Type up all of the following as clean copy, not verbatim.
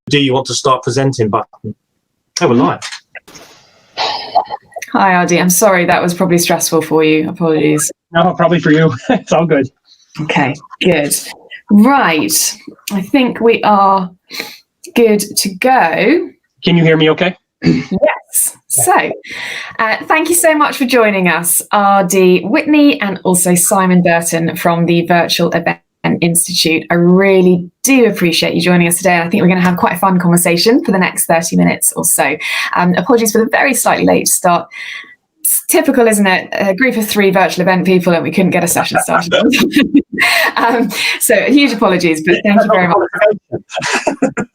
do you want to start presenting button. Oh, we're live. Hi, RD. I'm sorry, that was probably stressful for you. Apologies. No, probably for you. It's all good. Okay, good. Right. I think we are good to go. Can you hear me okay? Yes. So, thank you so much for joining us, RD Whitney and also Simon Burton from the Virtual Event Institute. I really do appreciate you joining us today. I think we're going to have quite a fun conversation for the next 30 minutes or so. Apologies for the very slightly late start. It's typical, isn't it? A group of 3 virtual event people and we couldn't get a session started. So huge apologies, but thank you very much.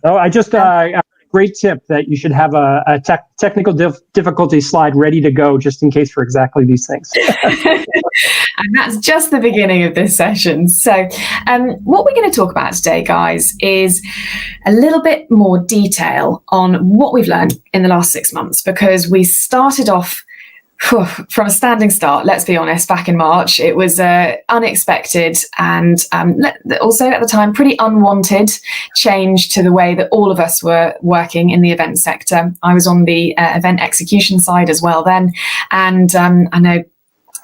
No, I just a great tip that you should have a technical difficulty slide ready to go just in case for exactly these things. And that's just the beginning of this session. So what we're going to talk about today, guys, is a little bit more detail on what we've learned in the last 6 months, because we started off from a standing start, let's be honest, back in March. It was unexpected and also at the time pretty unwanted change to the way that all of us were working in the event sector. I was on the event execution side as well then. And I know,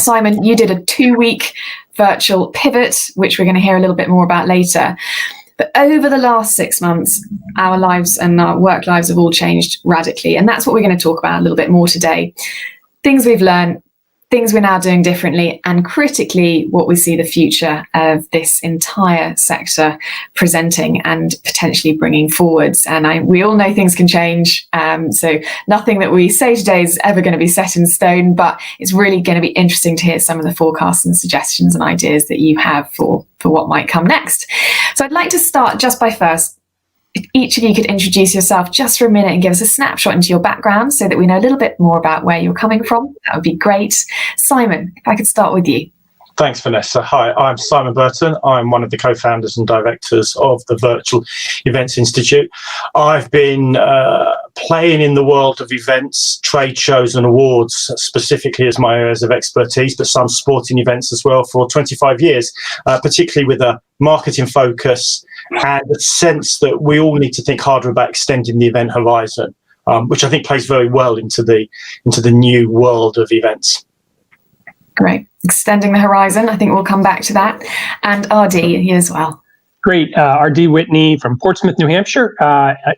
Simon, you did a 2-week virtual pivot, which we're going to hear a little bit more about later. But over the last 6 months, our lives and our work lives have all changed radically. And that's what we're going to talk about a little bit more today. Things we've learned, things we're now doing differently, and critically, what we see the future of this entire sector presenting and potentially bringing forwards. And we all know things can change. So nothing that we say today is ever going to be set in stone, but it's really going to be interesting to hear some of the forecasts and suggestions and ideas that you have for what might come next. So I'd like to start just by first, if each of you could introduce yourself just for a minute and give us a snapshot into your background so that we know a little bit more about where you're coming from, that would be great. Simon, if I could start with you. Thanks, Vanessa. Hi, I'm Simon Burton. I'm one of the co-founders and directors of the Virtual Events Institute. I've been playing in the world of events, trade shows and awards, specifically as my areas of expertise, but some sporting events as well for 25 years, particularly with a marketing focus and a sense that we all need to think harder about extending the event horizon, which I think plays very well into the new world of events. Great. Extending the horizon. I think we'll come back to that. And RD, you as well. Great. RD Whitney from Portsmouth, New Hampshire,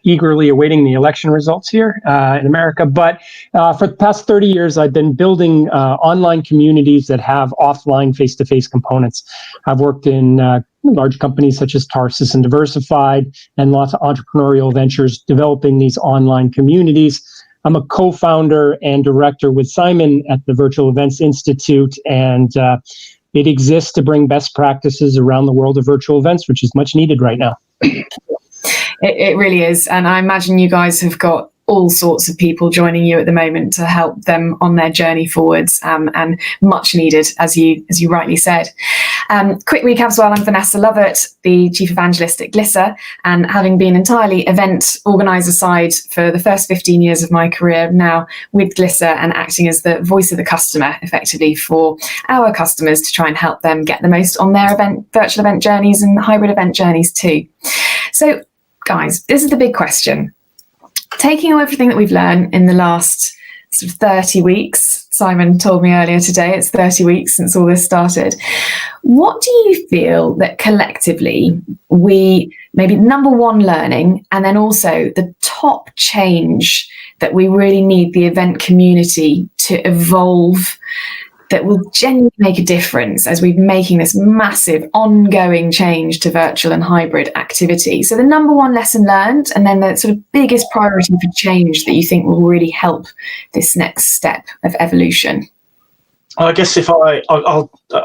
eagerly awaiting the election results here in America. But for the past 30 years, I've been building online communities that have offline face-to-face components. I've worked in large companies such as Tarsus and Diversified and lots of entrepreneurial ventures developing these online communities. I'm a co-founder and director with Simon at the Virtual Events Institute, and it exists to bring best practices around the world of virtual events, which is much needed right now. It really is. And I imagine you guys have got all sorts of people joining you at the moment to help them on their journey forwards, and much needed, as you rightly said. Quick recap as well, I'm Vanessa Lovatt, the Chief Evangelist at Glisser, and having been entirely event organiser side for the first 15 years of my career, now with Glisser and acting as the voice of the customer effectively for our customers to try and help them get the most on their virtual event journeys and hybrid event journeys too. So guys, this is the big question. Taking everything that we've learned in the last sort of 30 weeks, Simon told me earlier today, it's 30 weeks since all this started. What do you feel that collectively we, maybe number one learning, and then also the top change that we really need the event community to evolve, that will genuinely make a difference as we're making this massive ongoing change to virtual and hybrid activity? So the number one lesson learned, and then the sort of biggest priority for change that you think will really help this next step of evolution. I guess if I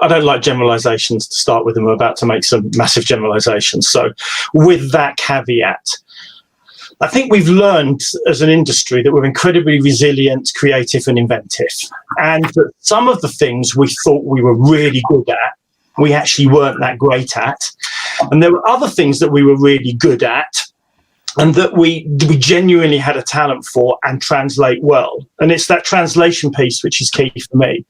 don't like generalizations to start with, and we're about to make some massive generalizations. So with that caveat, I think we've learned as an industry that we're incredibly resilient, creative and inventive. And that some of the things we thought we were really good at, we actually weren't that great at. And there were other things that we were really good at and that we genuinely had a talent for and translate well. And it's that translation piece which is key for me.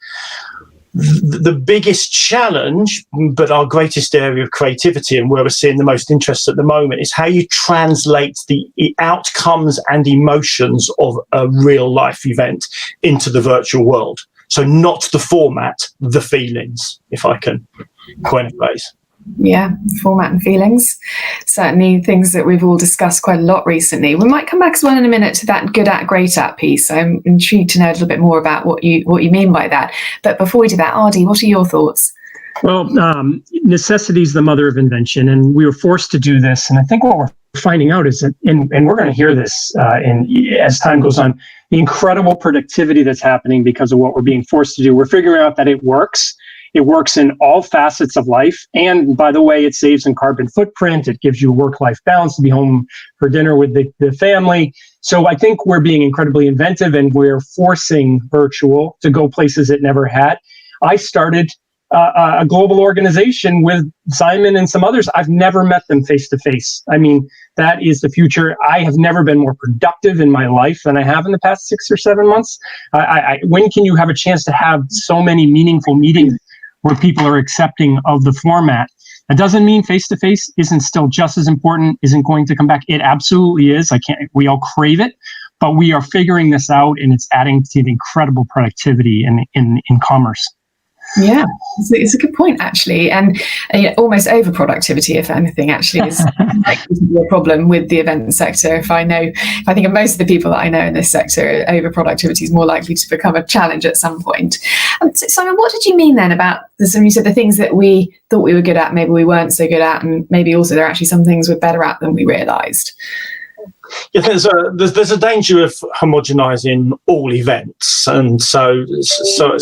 the biggest challenge, but our greatest area of creativity and where we're seeing the most interest at the moment, is how you translate the outcomes and emotions of a real life event into the virtual world. So not the format, the feelings, if I can coin a phrase. Yeah, format and feelings. Certainly things that we've all discussed quite a lot recently. We might come back as well in a minute to that good at, great at piece. I'm intrigued to know a little bit more about what you mean by that. But before we do that, Ardy, what are your thoughts? Well, necessity is the mother of invention, and we were forced to do this. And I think what we're finding out is that, and we're going to hear this as time goes on, the incredible productivity that's happening because of what we're being forced to do. We're figuring out that it works. It works in all facets of life. And by the way, it saves in carbon footprint. It gives you a work-life balance to be home for dinner with the family. So I think we're being incredibly inventive, and we're forcing virtual to go places it never had. I started a global organization with Simon and some others. I've never met them face to face. I mean, that is the future. I have never been more productive in my life than I have in the past 6 or 7 months. When can you have a chance to have so many meaningful meetings where people are accepting of the format? That doesn't mean face-to-face isn't still just as important, isn't going to come back. It absolutely is. We all crave it, but we are figuring this out, and it's adding to the incredible productivity in commerce. Yeah, it's a good point, actually. And almost overproductivity, if anything, actually is likely to be a problem with the event sector. If I think of most of the people that I know in this sector, overproductivity is more likely to become a challenge at some point. So Simon, what did you mean then about this? When you said the things that we thought we were good at, maybe we weren't so good at, and maybe also there are actually some things we're better at than we realised. Yeah, there's a danger of homogenizing all events, and so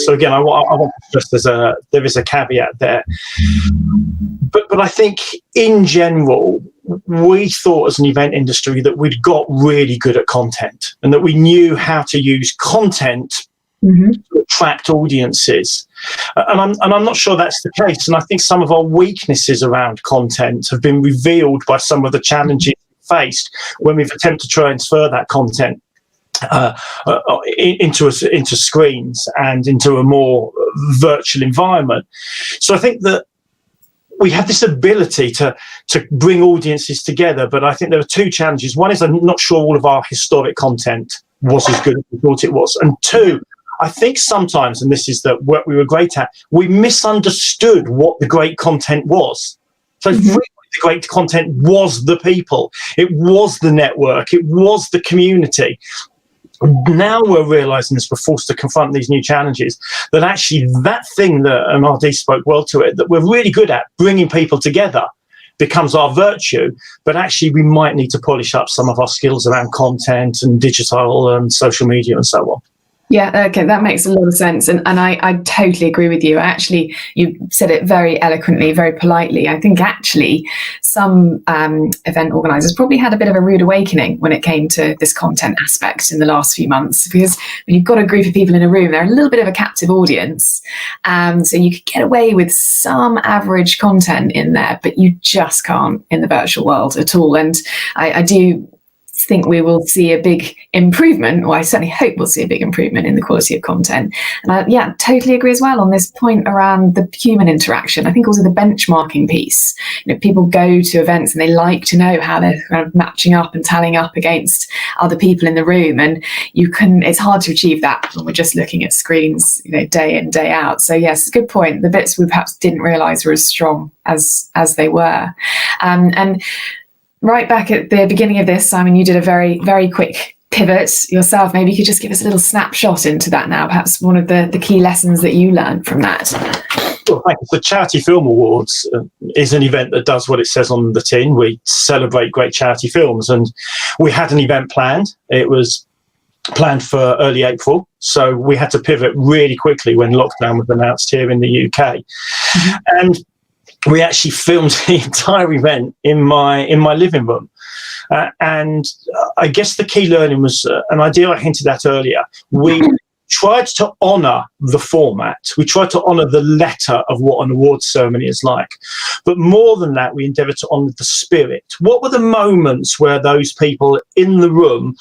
again, I want to stress there is a caveat there. But I think in general, we thought as an event industry that we'd got really good at content, and that we knew how to use content to attract audiences. And I'm not sure that's the case. And I think some of our weaknesses around content have been revealed by some of the challenges faced when we've attempted to transfer that content into screens and into a more virtual environment. So I think that we have this ability to bring audiences together, but I think there are two challenges. One is I'm not sure all of our historic content was as good as we thought it was. And two, I think sometimes, and this is what we were great at, we misunderstood what the great content was. So the great content was the people, it was the network, it was the community. Now we're realizing, as we're forced to confront these new challenges, that actually that thing that, and RD spoke well to it, that we're really good at, bringing people together, becomes our virtue, but actually we might need to polish up some of our skills around content and digital and social media and so on. Yeah, okay, that makes a lot of sense. And I totally agree with you. Actually, you said it very eloquently, very politely. I think actually some event organisers probably had a bit of a rude awakening when it came to this content aspect in the last few months, because when you've got a group of people in a room, they're a little bit of a captive audience. So you could get away with some average content in there, but you just can't in the virtual world at all. And I do think we will see a big improvement, or I certainly hope we'll see a big improvement in the quality of content. And I totally agree as well on this point around the human interaction. I think also the benchmarking piece. People go to events and they like to know how they're kind of matching up and tallying up against other people in the room, and it's hard to achieve that when we're just looking at screens, day in, day out. So yes, good point. The bits we perhaps didn't realise were as strong as they were. And right back at the beginning of this, Simon, you did a very, very quick pivot yourself. Maybe you could just give us a little snapshot into that now, perhaps one of the key lessons that you learned from that. Well, thank you. The Charity Film Awards is an event that does what it says on the tin. We celebrate great charity films, and we had an event planned. It was planned for early April, so we had to pivot really quickly when lockdown was announced here in the UK. And we actually filmed the entire event in my living room. And I guess the key learning was an idea I hinted at earlier. We tried to honour the format. We tried to honour the letter of what an awards ceremony is like. But more than that, we endeavoured to honour the spirit. What were the moments where those people in the room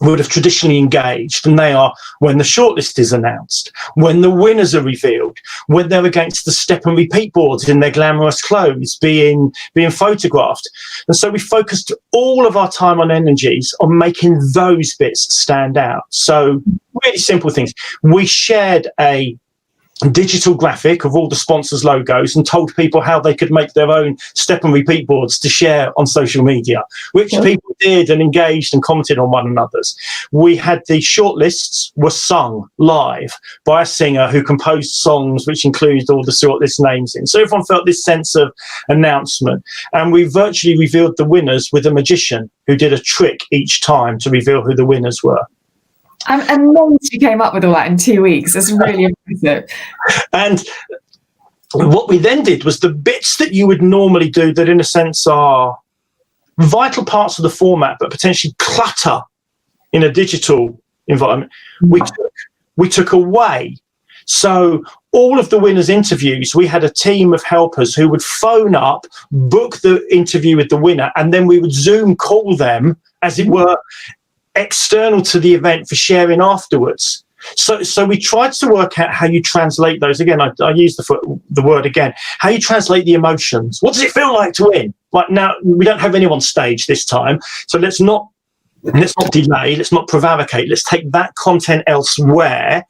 would have traditionally engaged? And they are when the shortlist is announced, when the winners are revealed, when they're against the step and repeat boards in their glamorous clothes being photographed. And so we focused all of our time and energies on making those bits stand out. So really simple things. We shared a digital graphic of all the sponsors' logos and told people how they could make their own step and repeat boards to share on social media, which people did and engaged and commented on one another's. We had the shortlists were sung live by a singer who composed songs which included all the shortlist names in. So everyone felt this sense of announcement. And we virtually revealed the winners with a magician who did a trick each time to reveal who the winners were. And once you came up with all that in 2 weeks, it's really impressive. And what we then did was the bits that you would normally do that in a sense are vital parts of the format, but potentially clutter in a digital environment, we took away. So all of the winners' interviews, we had a team of helpers who would phone up, book the interview with the winner, and then we would Zoom call them, as it were, external to the event for sharing afterwards. So we tried to work out how you translate those. Again, I use the word again. How you translate the emotions. What does it feel like to win? Like now, we don't have anyone stage this time, so let's not delay. Let's not prevaricate. Let's take that content elsewhere.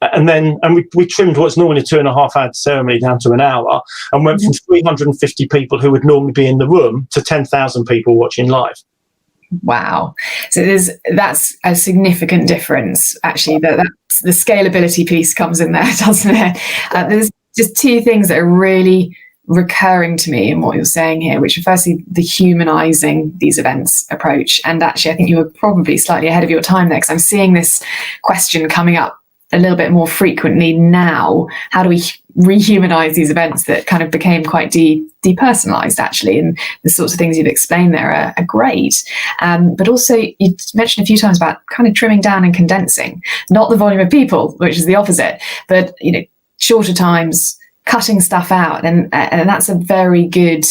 And we trimmed what's normally a 2.5 hour ceremony down to an hour, and went from 350 people who would normally be in the room to 10,000 people watching live. Wow. So that's a significant difference, actually. That the scalability piece comes in there, doesn't it? There's just two things that are really recurring to me in what you're saying here, which are firstly the humanizing these events approach. And actually, I think you were probably slightly ahead of your time there, because I'm seeing this question coming up a little bit more frequently now. How do we rehumanize these events that kind of became quite depersonalized, actually? And the sorts of things you've explained there are great. But also, you mentioned a few times about kind of trimming down and condensing, not the volume of people, which is the opposite, but shorter times, cutting stuff out. And that's a very good,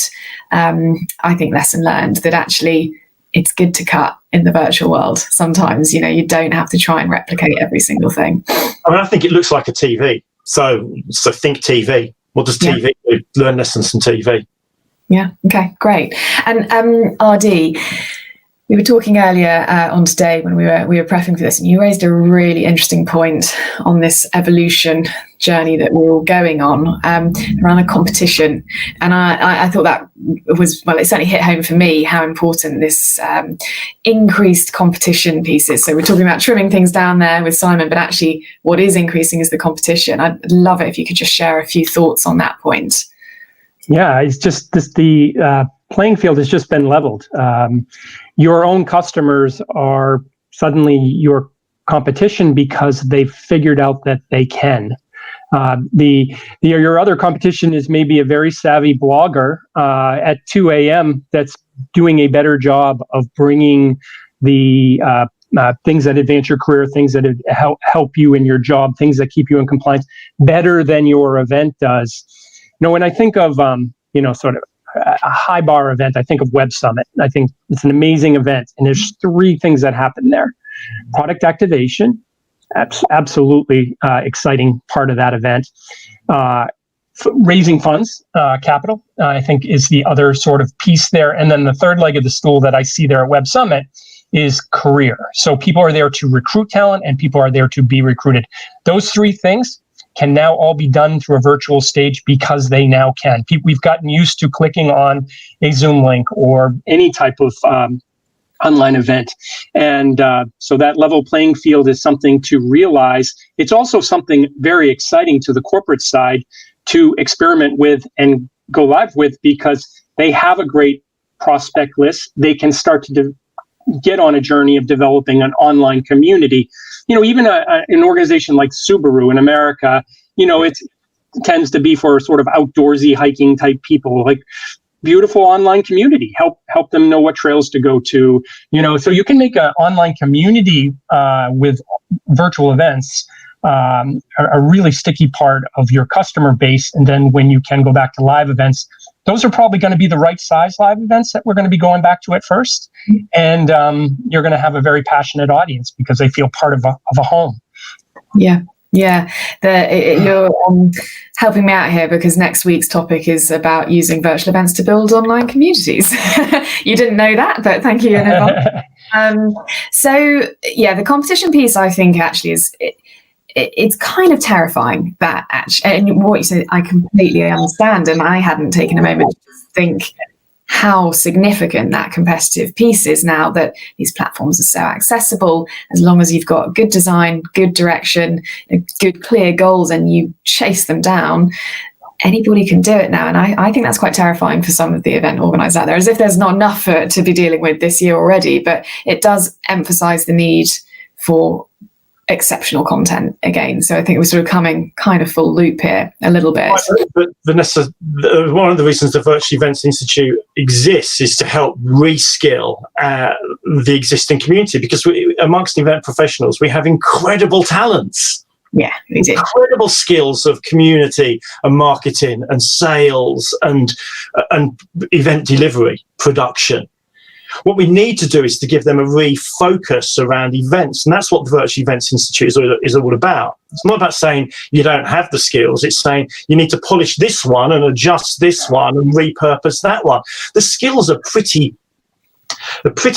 I think, lesson learned, that actually it's good to cut in the virtual world. Sometimes, you don't have to try and replicate every single thing. I mean, I think it looks like a TV. So think TV. What does TV do? Learn lessons from TV. Yeah. Okay, great. And RD, we were talking earlier on today when we were prepping for this, and you raised a really interesting point on this evolution journey that we're all going on around a competition. And I thought that was, well, it certainly hit home for me how important this increased competition piece is. So we're talking about trimming things down there with Simon, but actually what is increasing is the competition. I'd love it if you could just share a few thoughts on that point. Yeah, it's just the playing field has just been leveled. Your own customers are suddenly your competition because they've figured out that they can. Your other competition is maybe a very savvy blogger at 2 a.m. that's doing a better job of bringing the things that advance your career, things that help you in your job, things that keep you in compliance better than your event does. When I think of sort of a high bar event, I think of Web Summit. I think it's an amazing event, and there's 3 things that happen there. Product activation, absolutely exciting part of that event. Raising funds, capital, I think is the other sort of piece there. And then the third leg of the stool that I see there at Web Summit is career. So people are there to recruit talent, and people are there to be recruited. Those 3 things can now all be done through a virtual stage because they now can. We've gotten used to clicking on a Zoom link or any type of online event. And so that level playing field is something to realize. It's also something very exciting to the corporate side to experiment with and go live with, because they have a great prospect list. They can start to get on a journey of developing an online community. Even an organization like Subaru in America, it tends to be for sort of outdoorsy hiking type people, like beautiful online community, help them know what trails to go to, so you can make an online community with virtual events a really sticky part of your customer base. And then when you can go back to live events, those are probably going to be the right size live events that we're going to be going back to at first. And you're going to have a very passionate audience because they feel part of a home. Yeah. Yeah, you're helping me out here because next week's topic is about using virtual events to build online communities. You didn't know that, but thank you in advance. So, yeah, the competition piece, I think, actually is it's kind of terrifying that actually, and what you said, I completely understand, and I hadn't taken a moment to think how significant that competitive piece is now that these platforms are so accessible. As long as you've got good design, good direction, good clear goals, and you chase them down, anybody can do it now. And I think that's quite terrifying for some of the event organisers out there, as if there's not enough to be dealing with this year already. But it does emphasise the need for exceptional content again. So I think we're sort of coming kind of full loop here a little bit. But Vanessa, one of the reasons the Virtual Events Institute exists is to help reskill the existing community, because amongst event professionals, we have incredible talents. Yeah, we do. Incredible skills of community and marketing and sales and event delivery, production. What we need to do is to give them a refocus around events, and that's what the Virtual Events Institute is all about. It's not about saying you don't have the skills. It's saying you need to polish this one and adjust this one and repurpose that one. The skills are pretty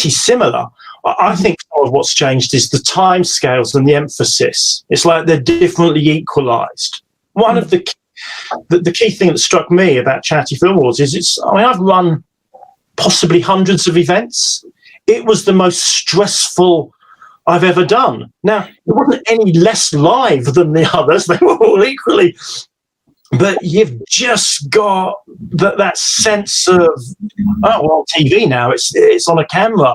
similar. I think some of what's changed is the time scales and the emphasis. It's like they're differently equalised. One of the key thing that struck me about Charity Film Awards is I've run possibly hundreds of events. It was the most stressful I've ever done. Now, it wasn't any less live than the others. They were all equally. But you've just got that sense of, TV now, it's on a camera,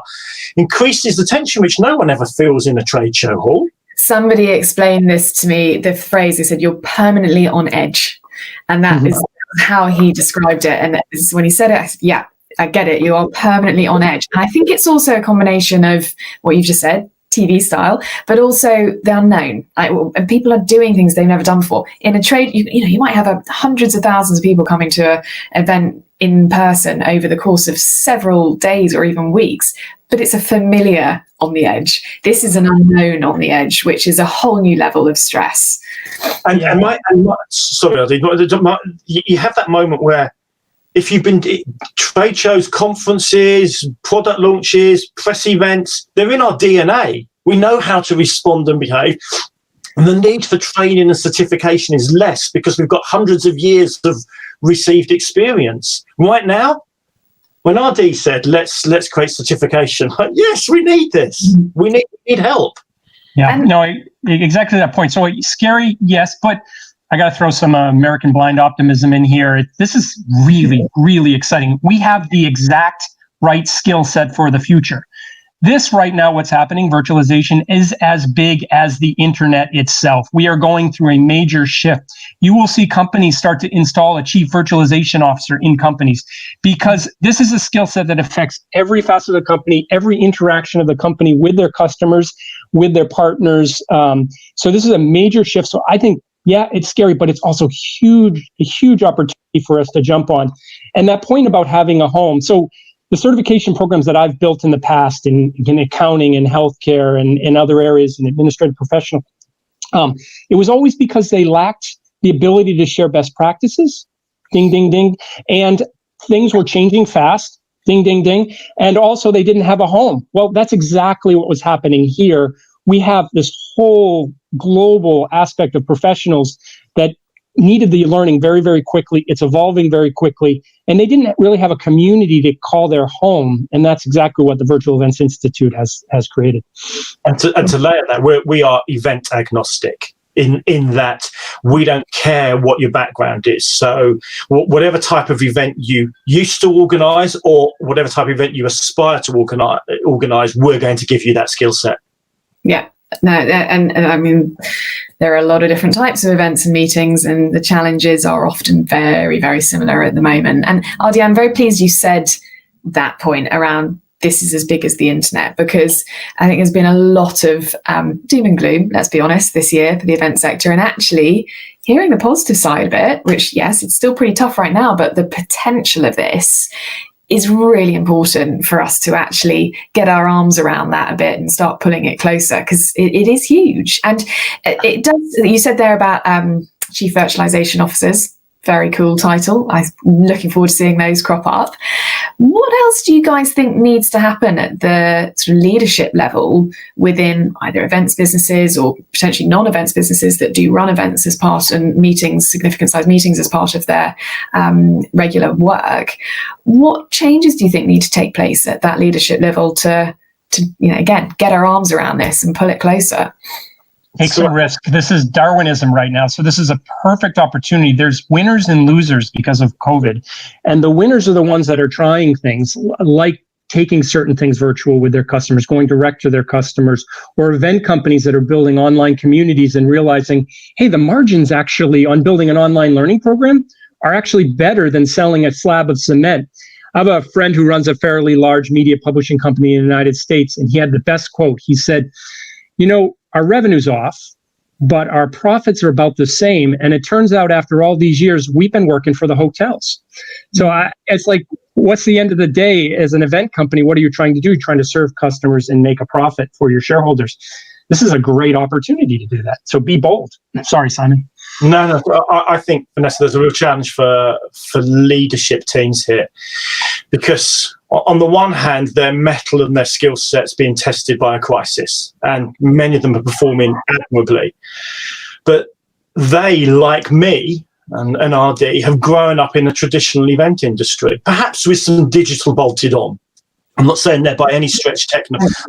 increases the tension, which no one ever feels in a trade show hall. Somebody explained this to me, the phrase, they said, you're permanently on edge. And that is how he described it. And when he said it, yeah, I get it. You are permanently on edge. And I think it's also a combination of what you've just said, TV style, but also the unknown. And people are doing things they've never done before. In a trade, you might have hundreds of thousands of people coming to an event in person over the course of several days or even weeks, but it's a familiar on the edge. This is an unknown on the edge, which is a whole new level of stress. You have that moment where, if you've been trade shows, conferences, product launches, press events, they're in our DNA. We know how to respond and behave. And the need for training and certification is less because we've got hundreds of years of received experience. Right now, when RD said, let's create certification, yes, we need this. We need help. Yeah, exactly that point. So scary, yes, but I got to throw some American blind optimism in here. This is really, really exciting. We have the exact right skill set for the future. This right now, what's happening, virtualization, is as big as the internet itself. We are going through a major shift. You will see companies start to install a chief virtualization officer in companies because this is a skill set that affects every facet of the company, every interaction of the company with their customers, with their partners. So this is a major shift. So I think, yeah, it's scary, but it's also a huge opportunity for us to jump on. And that point about having a home. So the certification programs that I've built in the past in accounting and healthcare and other areas in administrative professional, it was always because they lacked the ability to share best practices, ding, ding, ding, and things were changing fast, ding, ding, ding, and also they didn't have a home. Well, that's exactly what was happening here. We have this whole global aspect of professionals that needed the learning very, very quickly. It's evolving very quickly. And they didn't really have a community to call their home. And that's exactly what the Virtual Events Institute has created. And to layer that, we are event agnostic in that we don't care what your background is. So whatever type of event you used to organize or whatever type of event you aspire to organize, we're going to give you that skill set. Yeah, no, and I mean, there are a lot of different types of events and meetings, and the challenges are often very, very similar at the moment. And RD, I'm very pleased you said that point around this is as big as the internet, because I think there's been a lot of doom and gloom, let's be honest, this year for the event sector. And actually hearing the positive side of it, which, yes, it's still pretty tough right now, but the potential of this is really important for us to actually get our arms around that a bit and start pulling it closer, because it is huge. And it does, you said there about Chief Virtualization Officers, very cool title. I'm looking forward to seeing those crop up. What else do you guys think needs to happen at the sort of leadership level within either events businesses or potentially non-events businesses that do run events as part, and meetings, significant size meetings as part of their regular work? What changes do you think need to take place at that leadership level to again, get our arms around this and pull it closer? Take some risk. This is Darwinism right now. So this is a perfect opportunity. There's winners and losers because of COVID. And the winners are the ones that are trying things like taking certain things virtual with their customers, going direct to their customers, or event companies that are building online communities and realizing, hey, the margins actually on building an online learning program are actually better than selling a slab of cement. I have a friend who runs a fairly large media publishing company in the United States, and he had the best quote. He said, our revenue's off, but our profits are about the same. And it turns out after all these years, we've been working for the hotels. So it's like, what's the end of the day as an event company? What are you trying to do? You're trying to serve customers and make a profit for your shareholders. This is a great opportunity to do that. So be bold. Sorry, Simon. No. I think, Vanessa, there's a real challenge for leadership teams here, because on the one hand, their mettle and their skill sets being tested by a crisis, and many of them are performing admirably. But they, like me and RD, have grown up in a traditional event industry, perhaps with some digital bolted on. I'm not saying they're by any stretch technophobes,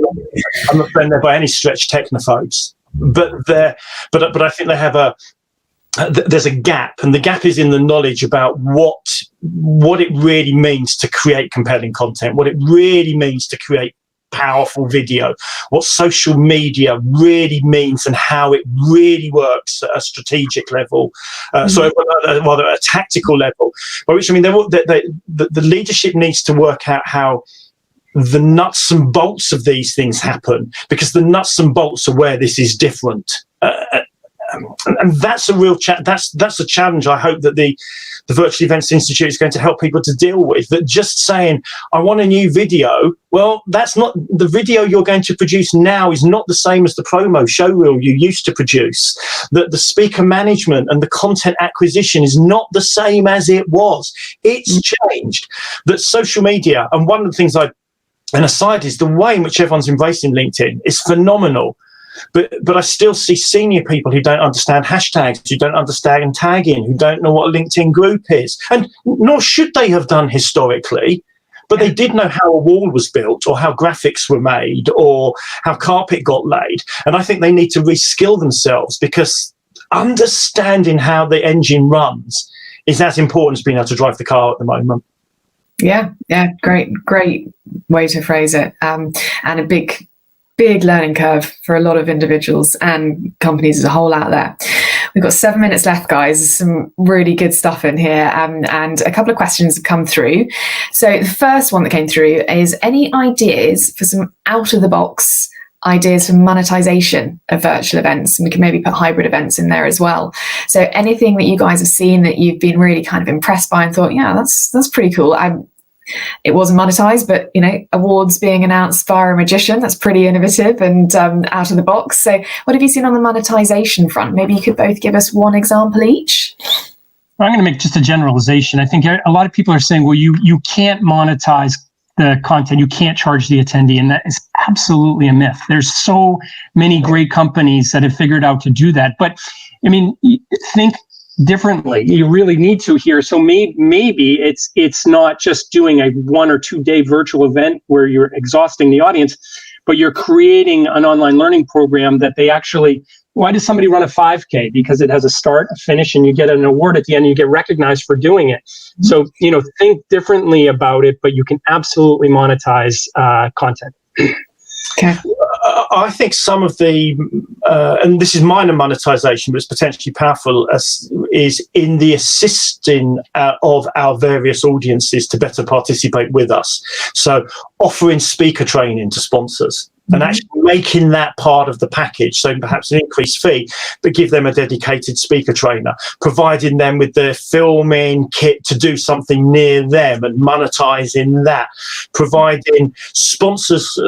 but I think they have there's a gap, and the gap is in the knowledge about what it really means to create compelling content, what it really means to create powerful video, what social media really means, and how it really works at a strategic level, rather at a tactical level. By which I mean, the leadership needs to work out how the nuts and bolts of these things happen, because the nuts and bolts are where this is different. And that's a real that's a challenge I hope that the Virtual Events Institute is going to help people to deal with. That just saying, I want a new video, well, that's not the video you're going to produce now is not the same as the promo showreel you used to produce. That the speaker management and the content acquisition is not the same as it was. It's changed. That social media, and one of the things an aside is the way in which everyone's embracing LinkedIn is phenomenal. But I still see senior people who don't understand hashtags, who don't understand tagging, who don't know what a LinkedIn group is. And nor should they have done historically, but they did know how a wall was built, or how graphics were made, or how carpet got laid. And I think they need to reskill themselves, because understanding how the engine runs is as important as being able to drive the car at the moment. Yeah, great way to phrase it. And a big learning curve for a lot of individuals and companies as a whole out there. We've got 7 minutes left, guys. There's some really good stuff in here, and a couple of questions have come through. So the first one that came through is, any ideas for some out-of-the-box ideas for monetization of virtual events? And we can maybe put hybrid events in there as well. So anything that you guys have seen that you've been really kind of impressed by and thought, yeah, that's pretty cool. It wasn't monetized, but awards being announced via a magician, that's pretty innovative and out of the box. So what have you seen on the monetization front? Maybe you could both give us one example each. I'm going to make just a generalization. I think a lot of people are saying, well, you can't monetize the content, you can't charge the attendee, and that is absolutely a myth. There's so many great companies that have figured out to do that. But I mean, think differently. You really need to here. So maybe it's not just doing a 1 or 2 day virtual event where you're exhausting the audience, but you're creating an online learning program that they actually. Why does somebody run a 5K? Because it has a start, a finish, and you get an award at the end. And you get recognized for doing it. So think differently about it, but you can absolutely monetize content. Okay. I think some of the, and this is minor monetization, but it's potentially powerful, is in the assisting of our various audiences to better participate with us. So offering speaker training to sponsors. and actually making that part of the package. So perhaps an increased fee, but give them a dedicated speaker trainer, providing them with the filming kit to do something near them and monetizing that, providing sponsors,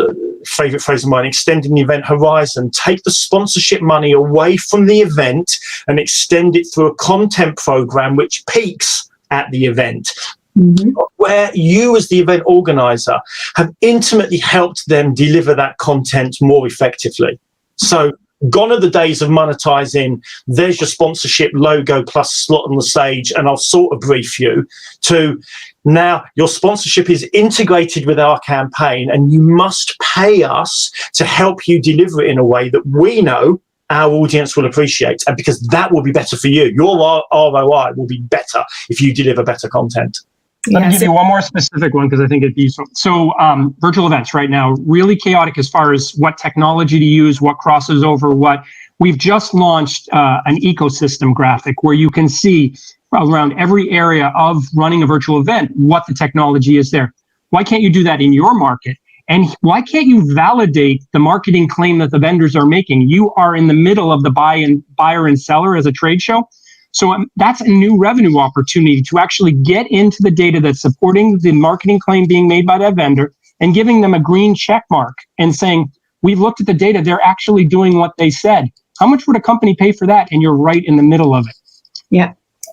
favorite phrase of mine, extending the event horizon, take the sponsorship money away from the event and extend it through a content program which peaks at the event. Where you as the event organizer have intimately helped them deliver that content more effectively. So gone are the days of monetizing, there's your sponsorship logo plus slot on the stage and I'll sort of brief you, to now your sponsorship is integrated with our campaign and you must pay us to help you deliver it in a way that we know our audience will appreciate, and because that will be better for you. Your ROI will be better if you deliver better content. Let me give you one more specific one because I think it'd be useful. So virtual events right now, really chaotic as far as what technology to use, what crosses over what. We've just launched an ecosystem graphic where you can see around every area of running a virtual event what the technology is there. Why can't you do that in your market? And why can't you validate the marketing claim that the vendors are making? You are in the middle of the buyer and seller as a trade show. So that's a new revenue opportunity to actually get into the data that's supporting the marketing claim being made by that vendor and giving them a green check mark and saying, we've looked at the data, they're actually doing what they said. How much would a company pay for that? And you're right in the middle of it.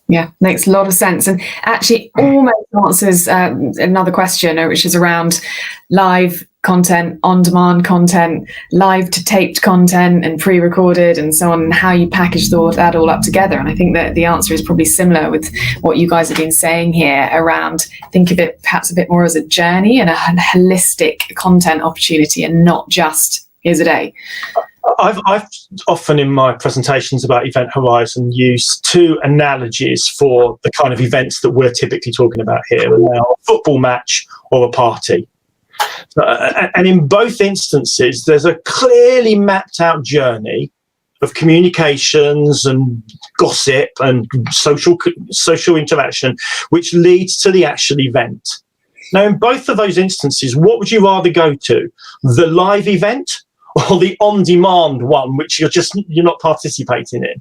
Yeah, makes a lot of sense, and actually almost answers another question, which is around live content, on-demand content, live to taped content and pre-recorded and so on, and how you package that all up together. And I think that the answer is probably similar with what you guys have been saying here around think of it perhaps a bit more as a journey and a holistic content opportunity and not just here's a day. I've often in my presentations about Event Horizon used two analogies for the kind of events that we're typically talking about here, and they are a football match or a party. And in both instances, there's a clearly mapped out journey of communications and gossip and social interaction, which leads to the actual event. Now, in both of those instances, what would you rather go to? The live event or the on-demand one, which you're not participating in?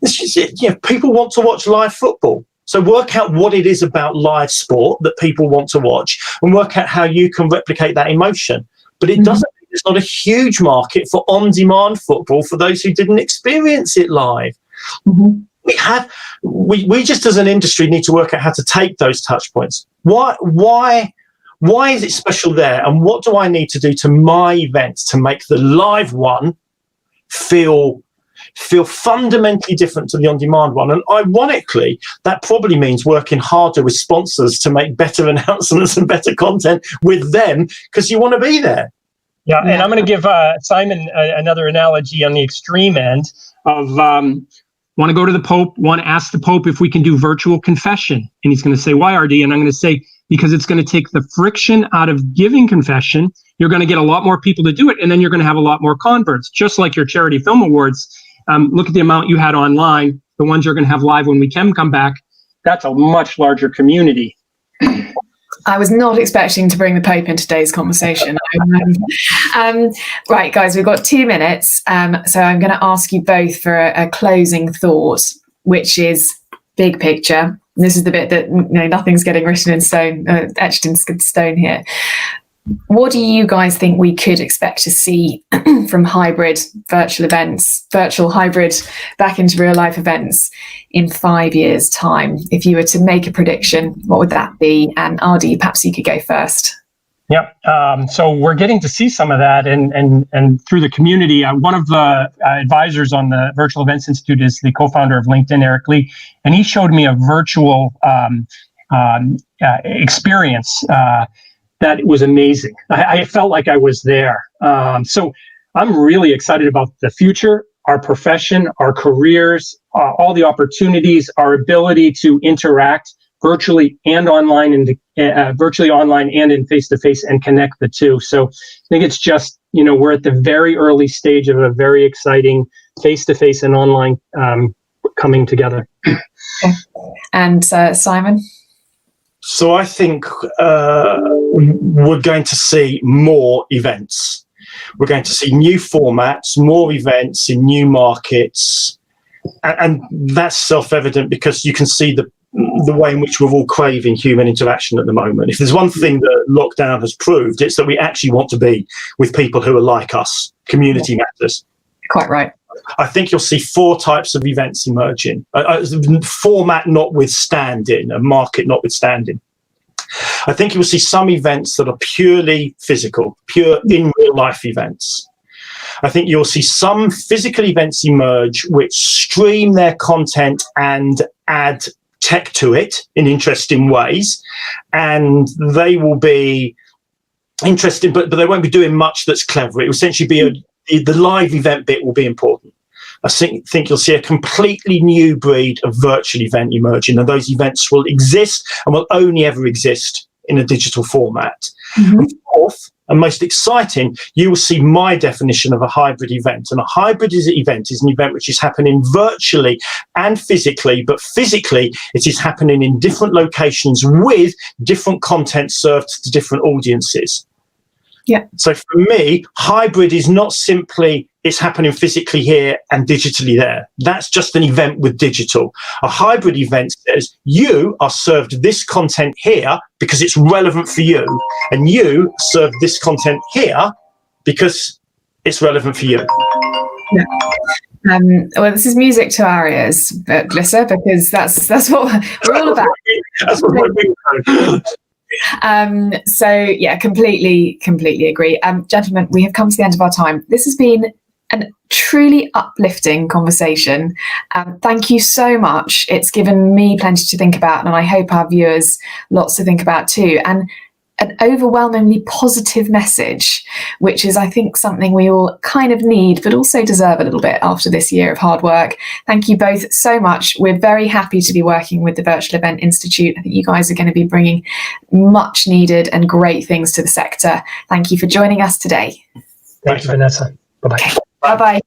It's just, people want to watch live football. So work out what it is about live sport that people want to watch and work out how you can replicate that emotion. But it doesn't, it's not a huge market for on-demand football for those who didn't experience it live. We just as an industry need to work out how to take those touch points. Why is it special there? And what do I need to do to my event to make the live one feel fundamentally different to the on-demand one? And ironically, that probably means working harder with sponsors to make better announcements and better content with them because you want to be there. Yeah, and I'm going to give Simon another analogy on the extreme end of want to go to the Pope, want to ask the Pope if we can do virtual confession. And he's going to say, why, RD? And I'm going to say, because it's going to take the friction out of giving confession. You're going to get a lot more people to do it, and then you're going to have a lot more converts, just like your charity film awards. Look at the amount you had online, the ones you're going to have live when we can come back. That's a much larger community. I was not expecting to bring the Pope into today's conversation. Right, guys, we've got 2 minutes. So I'm going to ask you both for a closing thought, which is big picture. This is the bit that nothing's getting written in stone, etched in stone here. What do you guys think we could expect to see from hybrid virtual events, virtual hybrid back into real life events in 5 years' time? If you were to make a prediction, what would that be? And RD, perhaps you could go first. Yep. So we're getting to see some of that, and through the community. One of the advisors on the Virtual Events Institute is the co-founder of LinkedIn, Eric Lee, and he showed me a virtual experience that was amazing. I felt like I was there. So I'm really excited about the future, our profession, our careers, all the opportunities, our ability to interact virtually and online, and virtually online and in face-to-face, and connect the two. So I think it's just, we're at the very early stage of a very exciting face-to-face and online coming together. And Simon? So I think we're going to see more events. We're going to see new formats, more events in new markets. And that's self-evident because you can see the way in which we're all craving human interaction at the moment. If there's one thing that lockdown has proved, it's that we actually want to be with people who are like us. Community matters. Quite right. I think you'll see 4 types of events emerging, format notwithstanding, a market notwithstanding. I think you'll see some events that are purely physical, pure in real life events. I think you'll see some physical events emerge which stream their content and add tech to it in interesting ways, and they will be interesting, but they won't be doing much that's clever. It will essentially be the live event bit will be important. I think you'll see a completely new breed of virtual event emerging, and those events will exist and will only ever exist in a digital format. Mm-hmm. And fourth, and most exciting, you will see my definition of a hybrid event. And a hybrid event is an event which is happening virtually and physically, but physically it is happening in different locations with different content served to different audiences. Yeah. So for me, hybrid is not simply it's happening physically here and digitally there. That's just an event with digital. A hybrid event says you are served this content here because it's relevant for you, and you serve this content here because it's relevant for you. Yeah. Well, this is music to our ears, Glissa, because that's what we're all about. That's what we're doing. So yeah, completely agree. Gentlemen, we have come to the end of our time. This has been a truly uplifting conversation. Thank you so much. It's given me plenty to think about, and I hope our viewers lots to think about too. And an overwhelmingly positive message, which is, I think, something we all kind of need, but also deserve a little bit after this year of hard work. Thank you both so much. We're very happy to be working with the Virtual Event Institute. I think you guys are going to be bringing much needed and great things to the sector. Thank you for joining us today. Thank you, Vanessa. Bye-bye. Okay. Bye-bye.